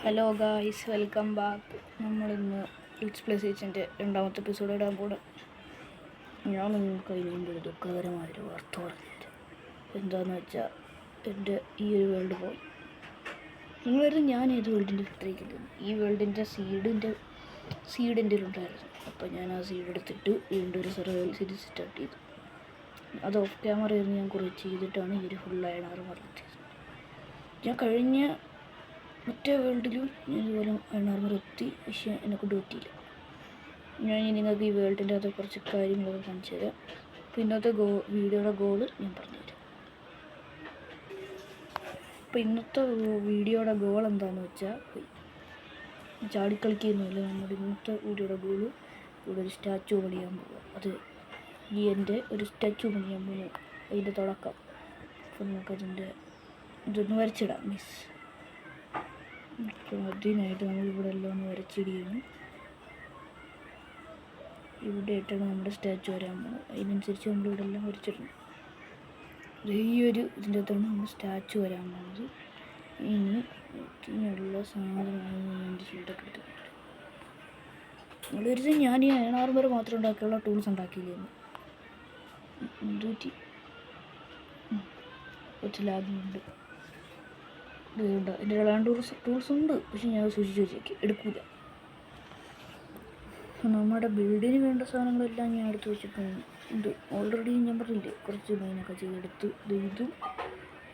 Hello guys, welcome back. നമ്മളിന്ന് let's play സീരീസിൻ്റെ രണ്ടാമത്തെ episode ഇടാൻ പോകണം. ഞാൻ നിങ്ങൾക്ക് അതിന് മുമ്പ് ഒരു ദുഃഖകരമായൊരു വാർത്ത പറഞ്ഞിട്ട് എന്താണെന്ന് വെച്ചാൽ എൻ്റെ ഈ ഒരു വേൾഡ് പോയി. നിങ്ങളൊരു ഞാൻ ഏത് വേൾഡിൻ്റെ ചിത്രീക്കുന്നത് ഈ വേൾഡിൻ്റെ സീഡിൻ്റെ ഉണ്ടായിരുന്നു. അപ്പോൾ ഞാൻ ആ സീഡ് എടുത്തിട്ട് വീണ്ടും ഒരു സർവൈവൽ സീരീസ് സ്റ്റാർട്ട് ചെയ്തു. അത് ഓഫ് ക്യാമറ ആയിരുന്നു ഞാൻ കുറച്ച് ചെയ്തിട്ടാണ് ഈ ഒരു ഫുൾ അയണാറ് പറഞ്ഞത്. ഞാൻ കഴിഞ്ഞ മറ്റേ വേൾഡിലും ഞാൻ ഇതുപോലെ അയണാർമർ എത്തി, പക്ഷേ എന്നെക്കൊണ്ട് പറ്റിയില്ല. ഞാൻ നിങ്ങൾക്ക് ഈ വേൾഡിൻ്റെ അത് കുറച്ച് കാര്യങ്ങളൊക്കെ കാണിച്ചു തരാം. അപ്പോൾ ഇന്നത്തെ വീഡിയോയുടെ ഗോള് ഞാൻ പറഞ്ഞുതരാം. അപ്പോൾ ഇന്നത്തെ വീഡിയോയുടെ ഗോൾ എന്താണെന്ന് വെച്ചാൽ ചാടിക്കളിക്കുന്നില്ല. നമ്മുടെ ഇന്നത്തെ വീഡിയോയുടെ ഗോള് ഇവിടെ ഒരു സ്റ്റാച്ചു പണിയാൻ പോകുക. അത് ഈ എൻ്റെ ഒരു സ്റ്റാച്ചു പണിയാൻ പോകുന്നു, അതിൻ്റെ തുടക്കം. അപ്പോൾ നമുക്കതിൻ്റെ ഇതൊന്ന് വരച്ചിടാം മിസ്. അപ്പോൾ അതിനായിട്ട് നമ്മളിവിടെ എല്ലാം ഒന്ന് വരച്ചിടിയാണ്. ഇവിടെ ആയിട്ടാണ് നമ്മുടെ സ്റ്റാച്ചു വരാൻ പോകുന്നത്. അതിനനുസരിച്ച് നമ്മളിവിടെ എല്ലാം വരച്ചിടണം. ഈ ഒരു ഇതിൻ്റെ അകത്താണ് നമ്മുടെ സ്റ്റാച്ചു വരാൻ പോകുന്നത്. ഇനി ഇതിനുള്ള സാധനമാണ് എൻ്റെ ഷീൽഡൊക്കെ എടുത്തിട്ടുണ്ട്. നിങ്ങളൊരു ഞാൻ ഈ അയണാർമർ മാത്രം ഉണ്ടാക്കിയുള്ള ടൂൾസ് ഉണ്ടാക്കിയില്ലായിരുന്നു. കുറച്ച് ലാഗുണ്ട്. ഇതുണ്ട്, എൻ്റെ രണ്ട് ടൂൾസ് ഉണ്ട്, പക്ഷെ ഞാൻ സൂക്ഷിച്ച് വെച്ചേക്ക് എടുക്കില്ല. നമ്മുടെ ബിൽഡിന് വേണ്ട സാധനങ്ങളെല്ലാം ഞാൻ എടുത്ത് വെച്ചിട്ടുണ്ട്. ഇത് ഓൾറെഡി ഞാൻ പറഞ്ഞില്ലേ, കുറച്ച് മൈനൊക്കെ ചെയ്തെടുത്ത്. ഇതും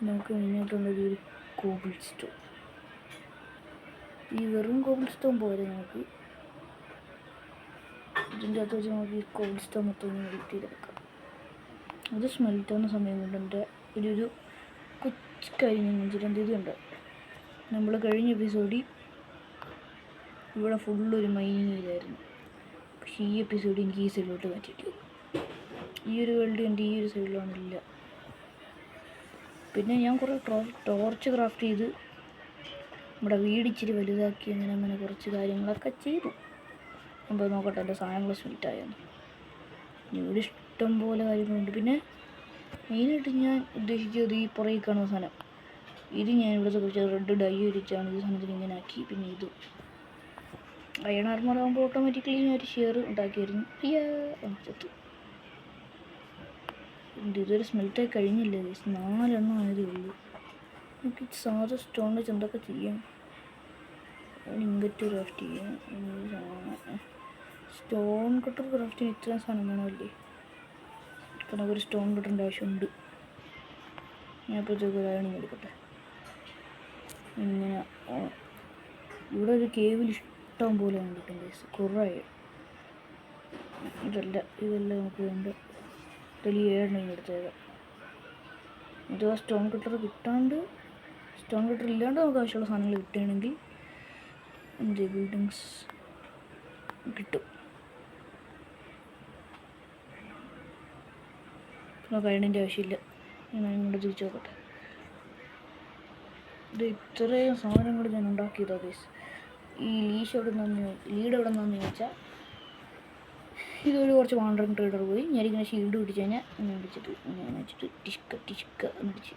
നമുക്ക് മെയിനായിട്ടുള്ളത് ഒരു കോബിൾ സ്റ്റോൺ. ഈ വെറും കോബിൾ സ്റ്റോൺ പോലെ നമുക്ക് ഇതിൻ്റെ അകത്ത് വെച്ച് നമുക്ക് ഈ കോബിൾ സ്റ്റോൺ മൊത്തം മെൽറ്റ് ചെയ്തെടുക്കാം. അത് സ്മെൽറ്റ് ആവുന്ന സമയം കൊണ്ട് എൻ്റെ ഒരു കൊച്ചു കാര്യം ഞാൻ വെച്ചിട്ടുണ്ട്. ഇതുണ്ട്, നമ്മൾ കഴിഞ്ഞ എപ്പിസോഡിൽ ഇവിടെ ഫുള്ളൊരു മൈനിങ് ചെയ്തായിരുന്നു. പക്ഷേ ഈ എപ്പിസോഡ് എനിക്ക് ഈ സൈഡിലോട്ട് മാറ്റിയിട്ട് ഈ ഒരു വേൾഡ് എൻ്റെ ഈ ഒരു സൈഡിലാണില്ല. പിന്നെ ഞാൻ കുറേ ടോർച്ച് ക്രാഫ്റ്റ് ചെയ്ത് നമ്മുടെ വീട് ഇച്ചിരി വലുതാക്കി അങ്ങനെ കുറച്ച് കാര്യങ്ങളൊക്കെ ചെയ്തു. അപ്പോൾ നോക്കട്ടെ എൻ്റെ സാധനങ്ങൾ സ്മെൽറ്റായെന്ന്. ഇവിടെ ഇഷ്ടം പോലെ കാര്യങ്ങളുണ്ട്. പിന്നെ മെയിനായിട്ട് ഞാൻ ഉദ്ദേശിച്ചത് ഈ പുറകെ കാണുന്ന സാധനം, ഇത് ഞാൻ ഇവിടുത്തെ കുറച്ച് റെഡ് ഡൈ അടിച്ചാണ് ഈ സാധനത്തിന് ഇങ്ങനെ ആക്കി. പിന്നെ ഇത് അയൺ ആർമർ ആകുമ്പോൾ ഓട്ടോമാറ്റിക്കലി ഞാൻ ഒരു ഷെയർ ഉണ്ടാക്കിയായിരുന്നു. ചത്തു. ഇതൊരു സ്മെൽറ്റായി കഴിഞ്ഞില്ല, 4 ആയതേ ഉള്ളൂ. നമുക്ക് സാധാ സ്റ്റോൺ വെച്ച് എന്തൊക്കെ ചെയ്യാം? ഇങ്കറ്റ് ക്രാഫ്റ്റ് ചെയ്യാം. സ്റ്റോൺ കട്ടർ ക്രാഫ്റ്റ് ചെയ്യാൻ ഇത്രയും സാധനം വേണമല്ലേ? കാരണം ഒരു സ്റ്റോൺ കട്ടറിൻ്റെ ആവശ്യമുണ്ട്. ഞാൻ അപ്പോഴത്തേക്ക് ഒരു അയൺ എടുക്കട്ടെ. ഇങ്ങനെ ഇവിടെ ഒരു കേവിൽ ഇഷ്ടം പോലെ കണ്ടിട്ടുണ്ട് കുറേ. ഇതെല്ലാം നമുക്ക് വേണ്ട. ഇതിൽ 7 എടുത്തേക്കാം. ഇത് ആ സ്റ്റോൺ കട്ടർ ഇല്ലാണ്ട് നമുക്ക് ആവശ്യമുള്ള സാധനങ്ങൾ കിട്ടുകയാണെങ്കിൽ എന്ത് ബിൽഡിങ്സ് കിട്ടും. നമുക്ക് അയണിൻ്റെ ആവശ്യമില്ല. ഞാൻ ഇങ്ങോട്ട് തിരിച്ചു നോക്കട്ടെ. ഇത് ഇത്രയും സാധനങ്ങൾ ഞാൻ ഉണ്ടാക്കിയതാ ഗൈസ്. ഈ ലീഡ് എവിടെ നിന്നാന്ന് ചോദിച്ചാൽ ഇതൊരു കുറച്ച് വാണ്ടറിങ് ട്രേഡർ പോയി ഞാനിങ്ങനെ ഷീൽഡ് പിടിച്ച് കഴിഞ്ഞാൽ ഇങ്ങനെ വെച്ചിട്ട് ടിഷ്ക എന്നിടിച്ച്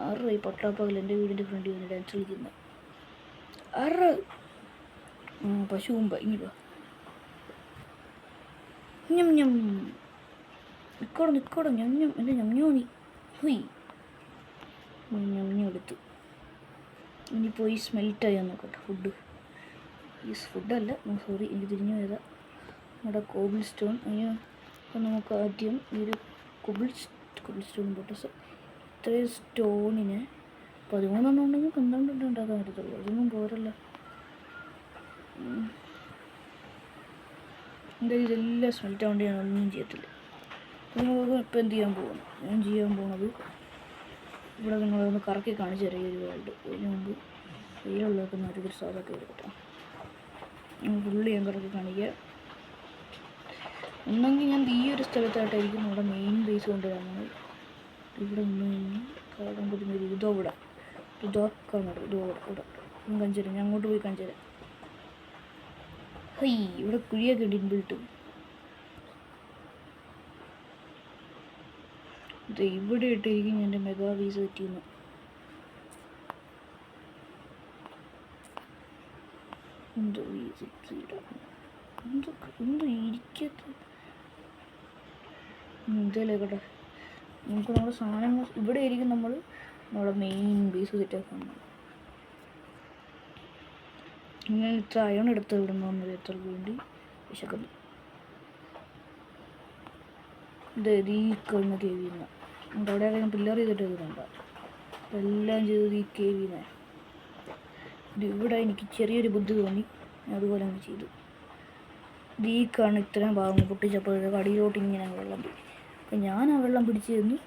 6 ഈ പട്ടാപ്പകൽ എൻ്റെ വീടിൻ്റെ ഫ്രണ്ടിൽ വന്ന് ഡാൻസ് കളിക്കുന്നത് 6 പശുവുമ്പ ഇങ്ങനെ ഞം നിക്കോടെ ഞം എൻ്റെ ഞമ്മോനി ഹുയ് എടുത്തു. ഇനി പോയി സ്മെൽറ്റായി നോക്കട്ടെ ഫുഡല്ല, സോറി, എനിക്ക് തിരിഞ്ഞു പോയതാ. നമ്മുടെ കോബിൾ സ്റ്റോൺ. അപ്പം നമുക്ക് ആദ്യം ഈ ഒരു കോബിൾ സ്റ്റോൺ പൊട്ടസ് ഇത്രയും സ്റ്റോണിന് 13 ഉണ്ടെങ്കിൽ 12 ഉണ്ടാക്കാൻ പറ്റത്തുള്ളൂ. അതൊന്നും പോരല്ല. എന്തായാലും ഇതെല്ലാം സ്മെൽറ്റ് ആവേണ്ടി ഞാൻ ഒന്നും ചെയ്യത്തില്ല. നമുക്ക് ഇപ്പം ഞാൻ ചെയ്യാൻ പോകുന്നത് ഇവിടെ നിങ്ങളൊന്ന് കറക്കി കാണിച്ചു തരാം ഈ ഒരു വേൾഡ്. അതിന് മുമ്പ് വെയിലുള്ളതൊക്കെ ഒരു സാധനമൊക്കെ എടുക്കട്ടെ. ഫുള്ള് ഞാൻ കറക്കി കാണിക്കുക. ഒന്നെങ്കിൽ ഞാൻ ഈ ഒരു സ്ഥലത്തായിട്ടായിരിക്കും നമ്മുടെ മെയിൻ ബേസ് കൊണ്ടുവരുന്നത്. ഇവിടെ നിന്ന് കാണുമ്പോൾ ഇതോടെ ഞാൻ കാണിച്ചു തരാം. ഞാൻ അങ്ങോട്ട് പോയി കാണിച്ചു തരാം. ഇവിടെ കുഴിയൊക്കെ ഉണ്ട് ഇൻബിൽട്ട്. ഇവിടെ ഇട്ടിരിക്കും എൻ്റെ മെഗാ വീസ് പറ്റിയെന്ന്. എന്തോ എന്തോ ഇരിക്കത്ത് എന്തേലേക്കട്ടെ. നമുക്ക് നമ്മുടെ സാധനങ്ങൾ ഇവിടെ ആയിരിക്കും. നമ്മുടെ മെയിൻ ബേസ് സെറ്റാക്കാൻ ഇങ്ങനെ ഇത്ര അയൺ എടുത്ത് വിടുന്ന എത്ര വേണ്ടി വിശക്കുന്നു. ഇത് ഈ കണ്ണ് കേവിന്ന നമുക്ക് അവിടെ ആരെങ്കിലും പില്ലർ ചെയ്തിട്ട് എഴുതുന്നുണ്ടോ? എല്ലാം ചെയ്തത് ഈ കേവിനെ. ഇത് ഇവിടെ എനിക്ക് ചെറിയൊരു ബുദ്ധി തോന്നി, അതുപോലെ അങ്ങ് ചെയ്തു. ഇത് ഈ കണ്ണ് ഇത്രയും ഭാഗം പൊട്ടിച്ചപ്പോൾ അടിയിലോട്ട് ഇങ്ങനെ വെള്ളം പോയി. അപ്പം ഞാൻ ആ വെള്ളം പിടിച്ച് തന്നു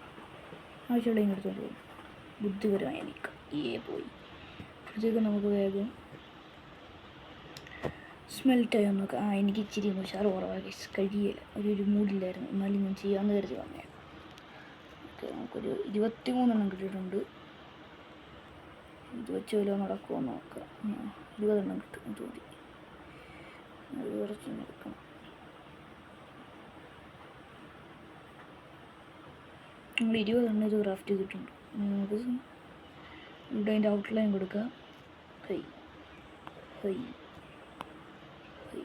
ആവശ്യമുള്ള ഇങ്ങനെ എടുത്തുകൊണ്ട് പോകും. ബുദ്ധിപരമായി എനിക്ക് പോയി. അപ്പോഴത്തേക്കും നമുക്ക് വേഗം സ്മെൽറ്റായി നോക്കാം. എനിക്ക് ഇച്ചിരി ഉഷാറ് കുറവാക്കി കഴിയില്ല, ഒരു മൂഡില്ലായിരുന്നു. എന്നാലും ഞാൻ ചെയ്യാമെന്ന് കരുതി വന്നേ. ഓക്കെ, നമുക്കൊരു 23 കിട്ടിയിട്ടുണ്ട്. ഇത് വെച്ച് വല്ലതും നടക്കുമോ നോക്കാം. 20 കിട്ടും. അത് മതി. അത് കുറച്ച് എടുക്കണം. നമ്മൾ 20 ഇത് ക്രാഫ്റ്റ് ചെയ്തിട്ടുണ്ട്. നമുക്ക് ഇവിടെ അതിൻ്റെ ഔട്ട്ലൈൻ കൊടുക്കുക. High high high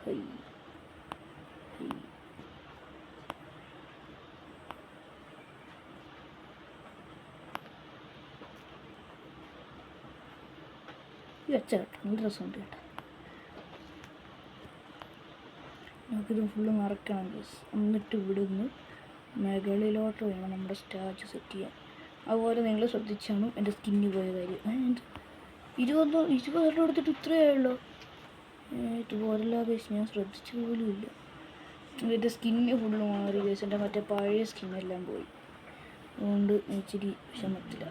high high. വെച്ച കേട്ടോ, നല്ല രസമുണ്ട് കേട്ടോ. നമുക്കിത് ഫുള്ള് മറക്കണം ഗൈസ്. എന്നിട്ട് ഇവിടുന്ന് മുകളിലോട്ട് വേണം നമ്മുടെ സ്റ്റാച്ച് സെറ്റ് ചെയ്യാൻ. അതുപോലെ നിങ്ങൾ ശ്രദ്ധിച്ചാണ് എൻ്റെ സ്കിന്ന് പോയ കാര്യം. 20 എടുത്തിട്ട് ഇത്രയേ ഉള്ളൂ. ഇതുപോലെയുള്ള ഗൈസ് ഞാൻ ശ്രദ്ധിച്ചു പോലും ഇല്ല. എൻ്റെ സ്കിന്ന് ഫുള്ള് മാറി ഗൈസ്. എൻ്റെ മറ്റേ പഴയ സ്കിന്നെല്ലാം പോയി. അതുകൊണ്ട് ഇച്ചിരി വിഷമത്തില്ല,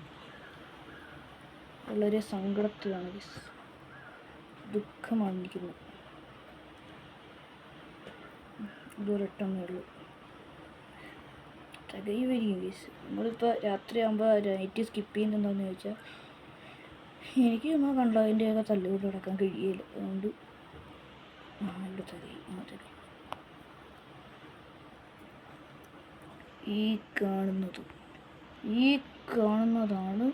വളരെ സങ്കടത്തിലാണ് ഗൈസ്. ദുഃഖമാണ് എനിക്കുന്നത്. ഇതൊരൊട്ടമേ ഉള്ളൂ. തികയുമായിരിക്കും ഗൈസ്. നമ്മളിപ്പോൾ രാത്രിയാകുമ്പോൾ നൈറ്റ് സ്കിപ്പ് ചെയ്യുന്നുണ്ടോയെന്ന് ചോദിച്ചാൽ എനിക്ക് നമ്മൾ കണ്ടതിൻ്റെയൊക്കെ തല്ലുകൊണ്ട് നടക്കാൻ കഴിയില്ല. അതുകൊണ്ട് ഇവിടെ തികയും. ഈ കാണുന്നതാണ്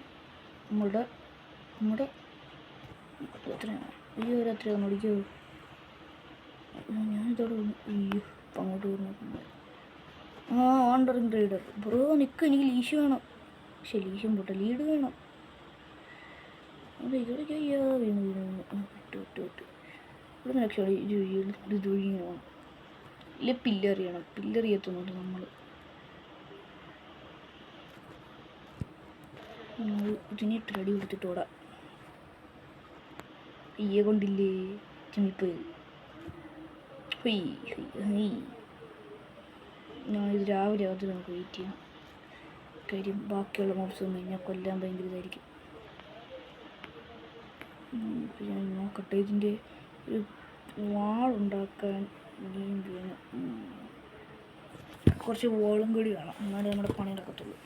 നമ്മുടെ എത്രയാണ് ഈ ഒരു എത്രയാണ് നോക്കിയോ. ഞാനിതോടെ ഇപ്പം അങ്ങോട്ട് നോക്കുന്നത്. വാണ്ടറിങ് റൈഡർ ബ്രോ നിൽക്ക്. എനിക്ക് ലീഷ് വേണം. പക്ഷെ ലീഷും പോട്ടെ, ലീഡ് വേണം. അത് ഇവിടെ വീണ് വിട്ട് ഇവിടെ രക്ഷ ഇത് ഒഴിഞ്ഞ് പോകണം. ഇല്ല പില്ലർ ചെയ്യണം. പില്ലർ ചെയ്യത്തുന്നുണ്ട് നമ്മൾ. ഇതിനിട്ട് റെഡി കൊടുത്തിട്ട് ഓടാം. ഈയെ കൊണ്ടില്ലേ ചിമ്മിപ്പോയി. ഞാനിത് രാവിലെ ആദ്യം നമുക്ക് വെയിറ്റ് ചെയ്യാം. കാര്യം ബാക്കിയുള്ള മോബ്സ് ഒന്നും കഴിഞ്ഞാൽ കൊല്ലാൻ ഭയങ്കര ഇതായിരിക്കും. ഞാൻ നോക്കട്ടെ. ഇതിൻ്റെ ഒരു വാളുണ്ടാക്കാൻ കുറച്ച് വോളും കൂടി വേണം, എന്നാലേ നമ്മുടെ പണി നടക്കത്തുള്ളൂ.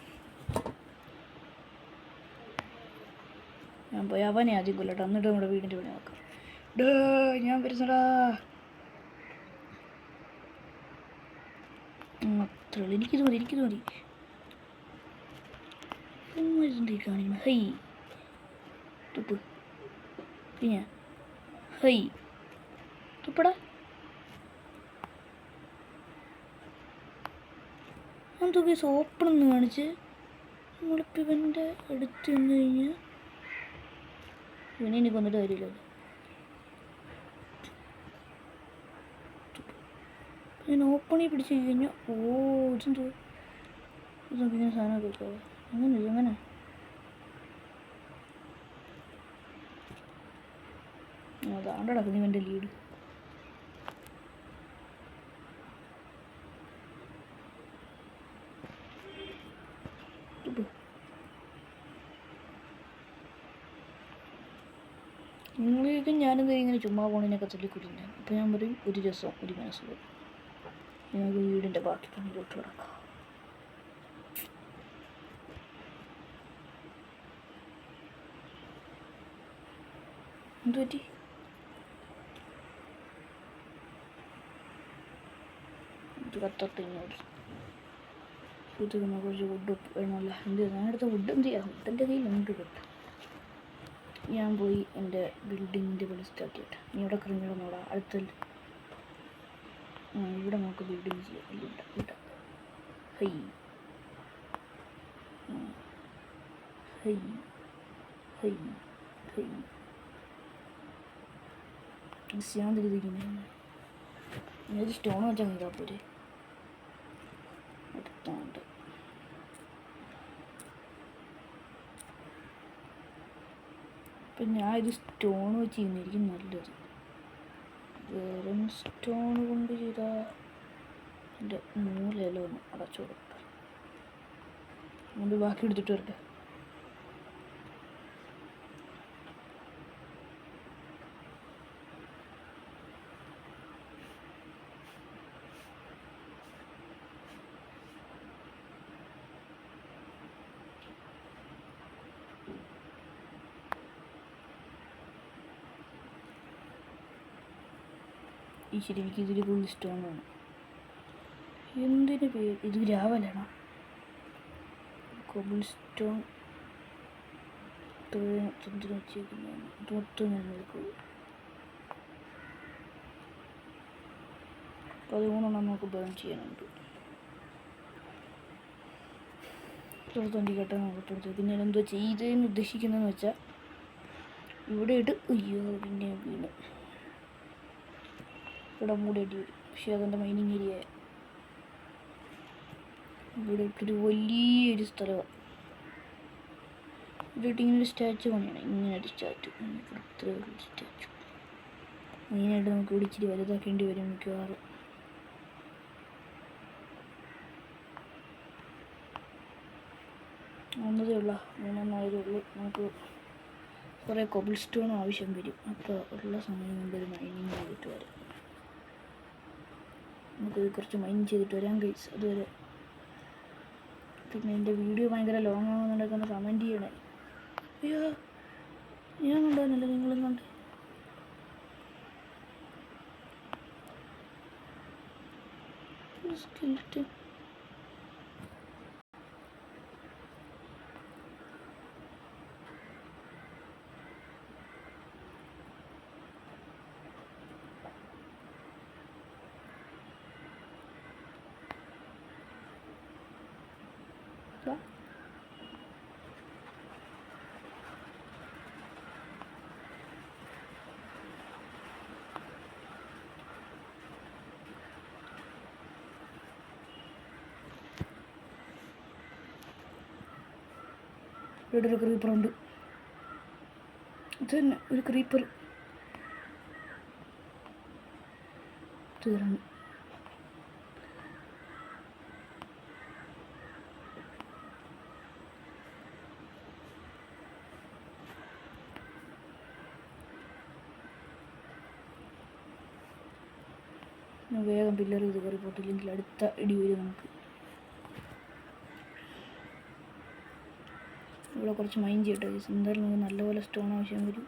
ഞാൻ പോയി അവനെ ആദ്യം കൊല്ലട്ടെ, എന്നിട്ട് നമ്മുടെ വീടിൻ്റെ പണി നോക്കാം. ഞാൻ വരുന്നടാ. അത്രേ ഉള്ളൂ. എനിക്കിത് മതി. കാണിക്കണം. ഹൈ തുപ്പ്. പിന്നെ ഹൈ തുപ്പടാ. എന്തൊക്കെ ഓപ്പണെന്ന് കാണിച്ച് നമ്മളിപ്പോൾ ഇവൻ്റെ അടുത്ത് നിന്ന് കഴിഞ്ഞാൽ ഇവനെ എനിക്ക് വന്നിട്ട് കാര്യമില്ല. ഞാൻ ഓപ്പണി പിടിച്ച് കഴിഞ്ഞാൽ ഇതെന്തോ ഇങ്ങനെ സാധനമൊക്കെ വെക്കാവോ? അങ്ങനെ അതാണ്ട് നടക്കുന്നു ഇവൻ്റെ ലീഡ്. നിങ്ങളേക്കും ഞാനിത് ഇങ്ങനെ ചുമ്മാ പോണതിനൊക്കെ തല്ലിക്കുടില്ല. അപ്പോൾ ഞാൻ പറയും ഒരു രസം ഒരു മനസ്സുകൾ. ഞങ്ങൾക്ക് വീടിൻ്റെ ബാക്കി പണിയിലോട്ട് കിടക്കാം. എന്തുപറ്റി? ഇത് കത്തട്ട് ഇങ്ങോട്ട് ഇത് കുറച്ച് വുഡ് വേണമല്ല. ഞാൻ എടുത്ത വുഡ് എന്ത് ചെയ്യാം? വുഡിൻ്റെ കയ്യിലുണ്ട് കേട്ടോ. ഞാൻ പോയി എൻ്റെ ബിൽഡിങ്ങിൻ്റെ പണി സ്റ്റാർട്ട് ചെയ്യട്ടെ. നീ ഇവിടെ കിറങ്ങിടന്നോടാ. അടുത്തല്ല ഇവിടെ നമുക്ക് ബിൽഡിങ് ചെയ്യാം. ഇവിടെ ഹൈ ഹൈ ഹൈ ഹൈ ചെയ്യാൻ തിരിഞ്ഞിരിക്കുന്നു. ഒരു സ്റ്റോൺ വെച്ചാൽ നീതാ പോരെ. അടുത്തുണ്ട് അപ്പം ഞാൻ ഇത് സ്റ്റോൺ വെച്ച് ചെയ്യുന്നതായിരിക്കും നല്ലത്. വെറും സ്റ്റോൺ കൊണ്ട് ചെയ്താൽ എൻ്റെ മൂലയെല്ലാം ഒന്ന് അടച്ചു കൊടുക്കട്ടെ. അതുകൊണ്ട് ബാക്കി എടുത്തിട്ട് വരട്ടെ. ഈ ശരിക്കും ഇതിൽ കൂടുതൽ സ്റ്റോൺ വേണം. എന്തിന് പേര് ഇത് ഗ്രാവലാണ്. കോബിൾ സ്റ്റോൺ എന്തിനു വെച്ചേക്കുന്നതാണ്. ഇത് മൊത്തം ഞാൻ നോക്കും. 13 നമുക്ക് ബേൺ ചെയ്യാനുണ്ട്. തൊണ്ടിക്കട്ടെ നോക്കട്ടെടുത്ത്. പിന്നെ എന്തോ ചെയ്തതെന്ന് ഉദ്ദേശിക്കുന്നതെന്ന് വെച്ചാൽ ഇവിടെ ഇട്ട് അയ്യോ പിന്നെ വീണ് ഇവിടെ മൂടേണ്ടി വരും. പക്ഷേ അതെൻ്റെ മൈനിങ് ഏരിയ. ഇവിടെ ഇട്ടൊരു വലിയൊരു സ്ഥലമാണ്. ഇവിടെ ഇട്ട് ഇങ്ങനെ ഒരു സ്റ്റാച്ചു പണിയാണ്. ഇങ്ങനെ ഒരു സ്റ്റാച്ചു. ഇത്രയുള്ള സ്റ്റാച്ചു മെയിനായിട്ട് നമുക്ക് ഇവിടെ ഇച്ചിരി വലുതാക്കേണ്ടി വരും മിക്കവാറും. ഒന്നതേ ഉള്ള 3-4 ഉള്ളൂ. നമുക്ക് കുറേ കോബിൾ സ്റ്റോൺ ആവശ്യം വരും. അപ്പോൾ ഉള്ള സമയം കൊണ്ട് ഒരു മൈനിങ് ചെയ്തിട്ട് വരാം. നമുക്ക് കുറച്ച് മൈൻ ചെയ്തിട്ട് വരാം ഗൈസ്. അതുവരെ പിന്നെ എൻ്റെ വീഡിയോ ഭയങ്കര ലോങ് ആകുന്നുണ്ടെങ്കിൽ ഒന്ന് കമൻറ്റ് ചെയ്യണേ. അയ്യോ ഞാൻ കണ്ടോന്നല്ല നിങ്ങളും കണ്ട്. സ്കെൽറ്റൻ ഇവിടെ ഒരു ക്രീപ്പറുണ്ട്. ഇത് തന്നെ ഒരു ക്രീപ്പർ തീർന്നു. വേഗം പില്ലർ ഇത് കയറി പോട്ടില്ലെങ്കിൽ അടുത്ത ഇടി വരും നമുക്ക്. ഇവിടെ കുറച്ച് മൈൻ ചെയ്യട്ടെ. എന്തായാലും നമുക്ക് നല്ലപോലെ സ്റ്റോൺ ആവശ്യം വരും.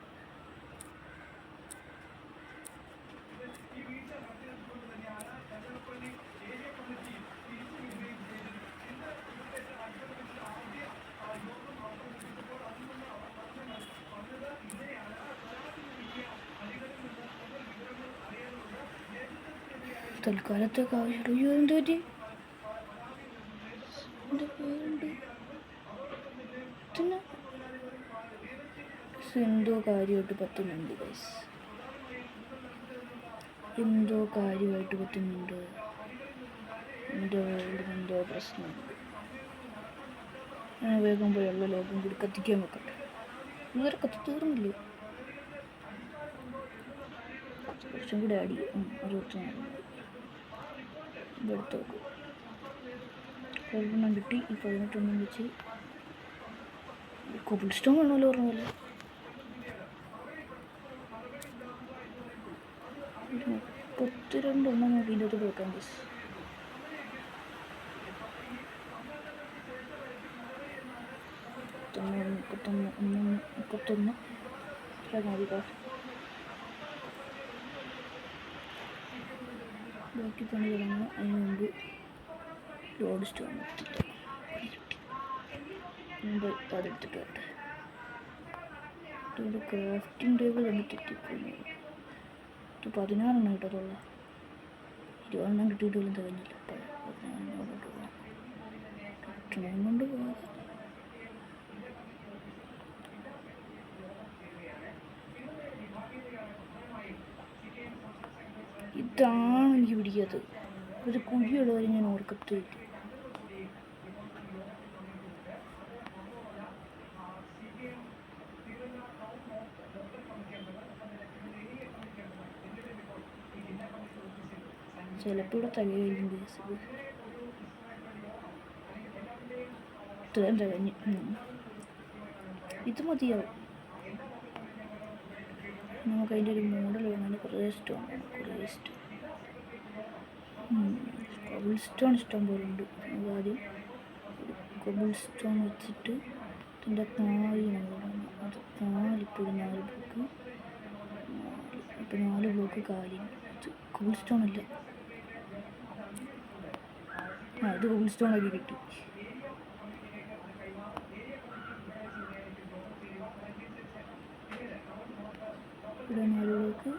തൽക്കാലത്തേക്ക് ആവശ്യമുള്ളൂ. അയ്യോ എന്ത് പറ്റി? എൻ്റെ പേരുണ്ട് പിന്നെ എന്തോ കാര്യമായിട്ട് പറ്റുന്നുണ്ട് ഗൈസ്. എന്തോ കാര്യമായിട്ട് പറ്റുന്നുണ്ട്. എന്തോ പ്രശ്നമുണ്ട്. ഞാൻ വേഗം പോയി ഉള്ള ലോകം കൂടി കത്തിക്കാൻ വെക്കട്ടെ. ഇതുവരെ കത്തി തീർന്നില്ലേ? കുറച്ചും കൂടെ ആഡ് ചെയ്യും. 64 ഇതെടുത്ത് നോക്കും. 12 കിട്ടി. ഈ 18 വെച്ച് കോബിൾ സ്റ്റോൺ വേണമല്ലോ പറഞ്ഞ പോലെ. 32 നമുക്ക് ഇതിൻ്റെ അകത്ത് വെക്കാം ഗൈസ്. മുപ്പത്തൊന്ന് മതി. ബാക്കി പണി തുടങ്ങുക. അതിന് മുമ്പ് ലോഡ് സ്റ്റോൺ എടുത്തിട്ട് മുമ്പ് അതെടുത്തിട്ട് വരട്ടെ. ഒരു ക്രാഫ്റ്റിംഗ് ടേബിൾ തന്നെ തെറ്റിപ്പോയി. ഇത് 16 കിട്ടത്തുള്ളൂ. 20 കിട്ടിയിട്ട് പോലും തികഞ്ഞില്ല. 16 കൊണ്ട് പോകാം, കൊണ്ട് പോകാം. ഇതാണ് എനിക്ക് പിടിക്കാത്തത്. ഒരു കുഴിയുള്ളവരെ ഞാൻ ഓർക്കത്തില്ല. ചിലപ്പോൾ ഇവിടെ തകയും ബേസ് ഇത്രയും തകഞ്ഞ് ഇത് മതിയാവും. നമുക്ക് അതിൻ്റെ ഒരു മോഡൽ വേണം. കുറേ സ്റ്റോൺ വേണം, കുറേ സ്റ്റോൺ. കബിൾ സ്റ്റോൺ ഇഷ്ടം പോലെ ഉണ്ട്. ആദ്യം ഒരു കബിൾ സ്റ്റോൺ വെച്ചിട്ട് ഇതിൻ്റെ 4 നമ്മൾ അത് 4 ഇപ്പോൾ 4 ബ്ലോക്ക്, ഇപ്പോൾ 4 ബ്ലോക്ക് കാലിന്. ഇത് കബിൾ സ്റ്റോൺ അല്ല, ഇത് കബിൾ സ്റ്റോൺ ആക്കി കിട്ടി. ഇവിടെ 4 ബ്ലോക്ക്,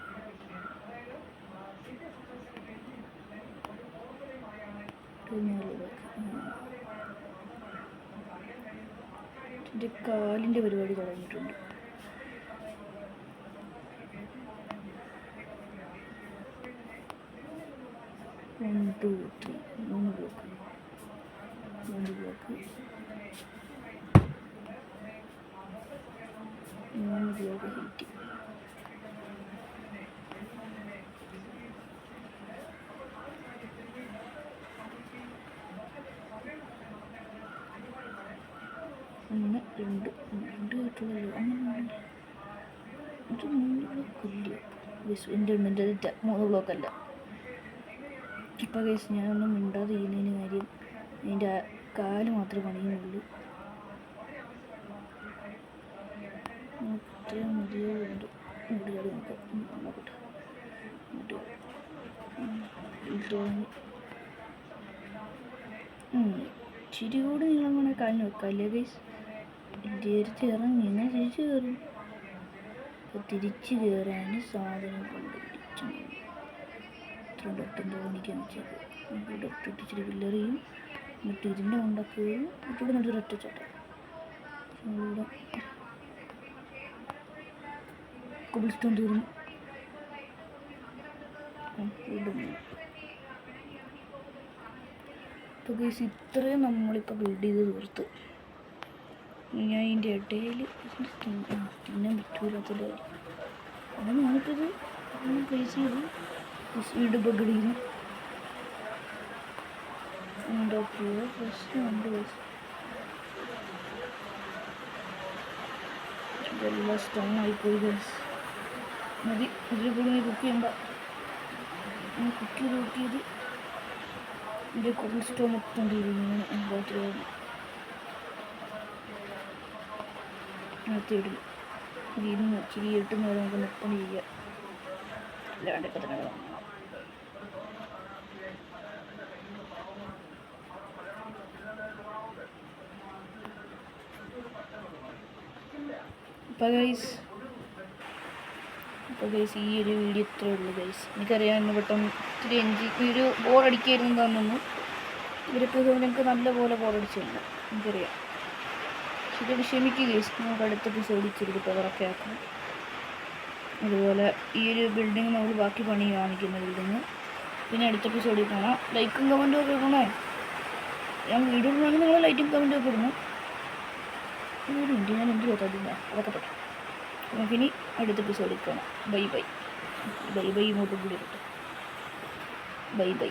ഇതിൻ്റെ കാലിൻ്റെ പരിപാടി തുടങ്ങിയിട്ടുണ്ട്. One, 2, 3, 3 block, 3 block, 3 block heat. അങ്ങനെ 2 ആയിട്ടുള്ളല്ലോ. അങ്ങനെ ഇത് 3 ബ്ലോക്കല്ലേ? എൻ്റെ 3 ബ്ലോക്കല്ല. ഇപ്പോൾ കേസ് ഞാനൊന്നും മിണ്ടാതെ ചെയ്യുന്നതിന് കാര്യം അതിൻ്റെ കാല് മാത്രമേ പണിയുന്നുള്ളൂ. ഇത്രയും മതിയുണ്ട്. മുടികൾ നോക്കട്ടെ, ഇച്ചിരി കൂടി നിങ്ങളങ്ങനെ കാലിന് വെക്കാല്ലേ ഗൈസ്? തിരിച്ച് ഇറങ്ങി ഇങ്ങനെ തിരിച്ച് കയറും. അപ്പോൾ തിരിച്ച് കയറാൻ സാധനം കൊണ്ട് തിരിച്ചു ഇത്ര ഡോക്ടർ തോന്നിക്കാൻ വെച്ചത്. നമുക്ക് ഡോക്ടർ ഇട്ടിച്ചിരി പില്ലറിയും, എന്നിട്ട് ഇതിൻ്റെ കൊണ്ടൊക്കെയും ഇവിടെ നിന്നൊരു ഒറ്റച്ചോട്ടം. ഇവിടെ കബിൾ സ്റ്റോൺ തീർന്നു. ഇപ്പോൾ ഗൈസ് ഇത്രയും നമ്മളിപ്പോൾ ബിൽഡ് ചെയ്ത് തീർത്ത്. ഞാൻ അതിൻ്റെ ഇടയിൽ തിന്നാൻ പറ്റൂലാത്തതിൻ്റെ കാര്യം അത് ഞാനിപ്പോൾ ഇത് പ്ലേസ് ചെയ്ത് വീട് ബഗടിക്കുന്നു. പ്രശ്നമുണ്ട് ഗൈസ്. ഇതെല്ലാം സ്റ്റോൺ ആയിപ്പോയി ഗൈസ്. മതി, ഇതിൽ കൂടി കുക്ക് ചെയ്യണ്ട. കുക്ക് ചെയ്ത് ഇതിൻ്റെ കബിൾ സ്റ്റോൺ എത്തേണ്ടിയിരുന്നു. നിർത്തിയിടും. ഇരുന്ന് ഇച്ചിരി ഇട്ടുന്ന വരെ നമുക്ക് നിർത്തം ചെയ്യുക. അല്ലാണ്ട് ഇപ്പം തന്നെ വാങ്ങണം. അപ്പോൾ ഗൈസ് ഈ ഒരു വീഡിയോ ഇത്രയേ ഉള്ളൂ ഗൈസ്. എനിക്കറിയാം എന്നെ പെട്ടെന്ന് ഇത്തിരി ഒരു ബോറടിക്കായിരുന്നു തോന്നുന്നു. ഇവരിപ്പോൾ നിങ്ങൾക്ക് നല്ലപോലെ ബോറടിച്ചില്ല എനിക്കറിയാം. ഇതൊരു ക്ഷമിക്കുക ഗൈസ്. നമുക്ക് അടുത്ത എപ്പിസോഡ് ഇച്ചിരി പവറൊക്കെ ആക്കണം. അതുപോലെ ഈ ഒരു ബിൽഡിങ് നമ്മൾ ബാക്കി പണി കാണിക്കുന്ന ബിൽഡിങ് പിന്നെ അടുത്ത എപ്പിസോഡിൽ കാണാം. ലൈക്കും കമൻറ്റും ഒക്കെ ഇടണേ. ഞാൻ വീഡിയോ ഇടണമെങ്കിൽ നിങ്ങൾ ലൈക്കും കമൻറ്റും ഒക്കെ ഇടണം. ഞാൻ എന്ത് ചോദിച്ചില്ല അതൊക്കെ പറ്റും. നമുക്കിനി അടുത്ത എപ്പിസോഡിൽ കാണാം. Bye bye. ഇങ്ങോട്ടും കൂടി ഇരട്ടെ. ബൈ.